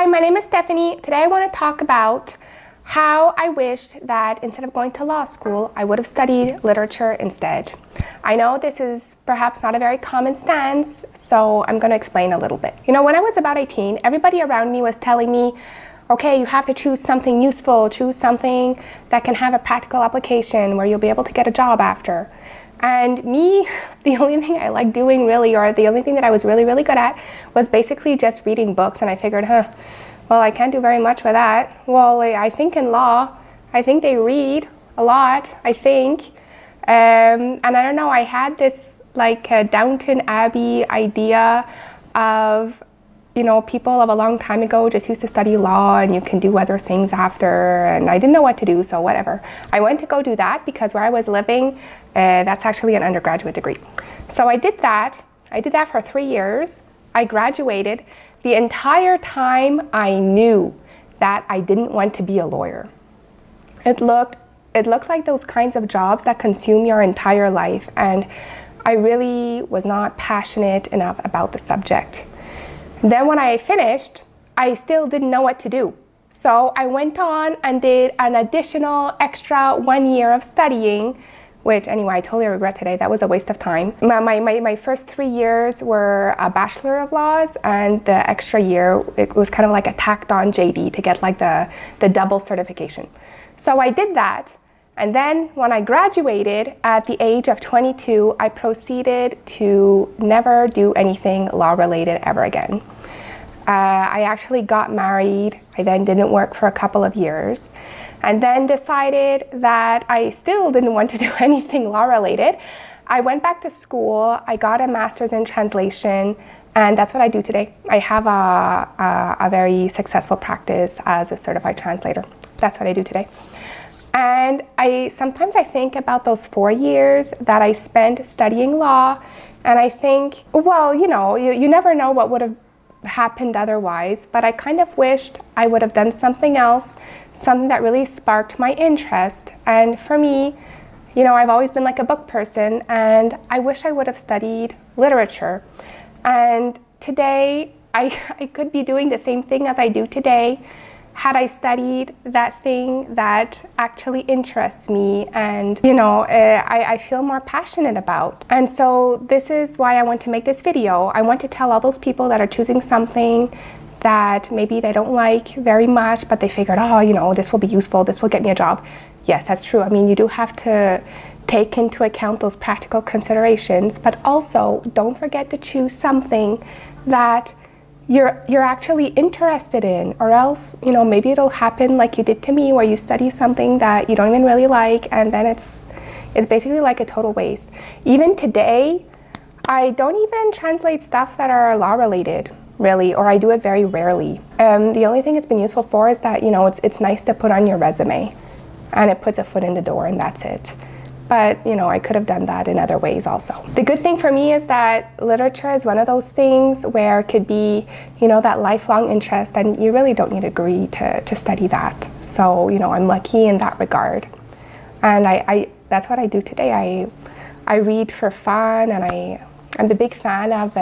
Hi, my name is Stephanie. Today I want to talk about how I wished that instead of going to law school, I would have studied literature instead. I know this is perhaps not a very common stance, so I'm going to explain a little bit. You know, when I was about 18, everybody around me was telling me, okay, you have to choose something useful, choose something that can have a practical application where you'll be able to get a job after. And me, the only thing I like doing really, or the only thing that I was really good at, was basically just reading books. And I figured, well, I can't do very much with that. Well, I think in law, I think they read a lot, I think. And I don't know, I had this like Downton Abbey idea of, you know, people of a long time ago just used to study law and you can do other things after, and I didn't know what to do, so whatever. I went to go do that because where I was living, that's actually an undergraduate degree. So I did that. I did that for 3 years. I graduated. The entire time I knew that I didn't want to be a lawyer. It looked like those kinds of jobs that consume your entire life, and I really was not passionate enough about the subject. Then when I finished, I still didn't know what to do. So I went on and did an additional extra 1 year of studying, which anyway, I totally regret today. That was a waste of time. My first 3 years were a Bachelor of Laws, and the extra year, it was kind of like a tacked on JD to get like the double certification. So I did that. And then when I graduated at the age of 22, I proceeded to never do anything law related ever again. I actually got married. I then didn't work for a couple of years, and then decided that I still didn't want to do anything law related. I went back to school. I got a master's in translation, and that's what I do today. I have a very successful practice as a certified translator. That's what I do today. And sometimes I think about those 4 years that I spent studying law, and I think, well, you know, you never know what would have happened otherwise, but I kind of wished I would have done something else, something that really sparked my interest. And for me, you know, I've always been like a book person, and I wish I would have studied literature. And today, I could be doing the same thing as I do today had I studied that thing that actually interests me and, you know, I feel more passionate about. And so this is why I want to make this video. I want to tell all those people that are choosing something that maybe they don't like very much, but they figured, oh, you know, this will be useful, this will get me a job. Yes, that's true. I mean, you do have to take into account those practical considerations, but also don't forget to choose something that you're actually interested in, or else, you know, maybe it'll happen like you did to me, where you study something that you don't even really like, and then it's basically like a total waste. Even today, I don't even translate stuff that are law related, really, or I do it very rarely. The only thing it's been useful for is that, you know, it's nice to put on your resume, and it puts a foot in the door, and that's it. But, you know, I could have done that in other ways also. The good thing for me is that literature is one of those things where it could be, you know, that lifelong interest, and you really don't need a degree to study that. So, you know, I'm lucky in that regard. And that's what I do today. I read for fun, and I'm a big fan of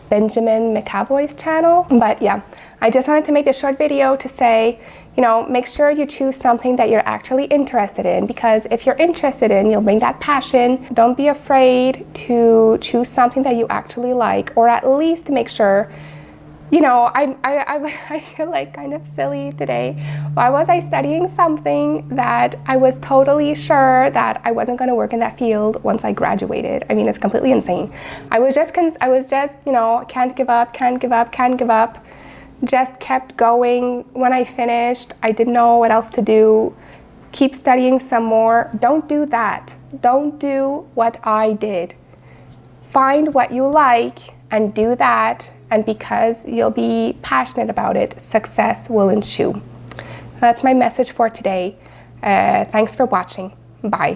Benjamin McAvoy's channel. But yeah, I just wanted to make this short video to say, you know, make sure you choose something that you're actually interested in, because if you're interested in, you'll bring that passion. Don't be afraid to choose something that you actually like, or at least make sure, you know, I feel like kind of silly today. Why was I studying something that I was totally sure that I wasn't going to work in that field once I graduated? I mean, it's completely insane. I was just, you know, can't give up. Just kept going. When I finished, I didn't know what else to do. Keep studying some more. Don't do that. Don't do what I did. Find what you like and do that. And because you'll be passionate about it, success will ensue. That's my message for today. Thanks for watching. Bye.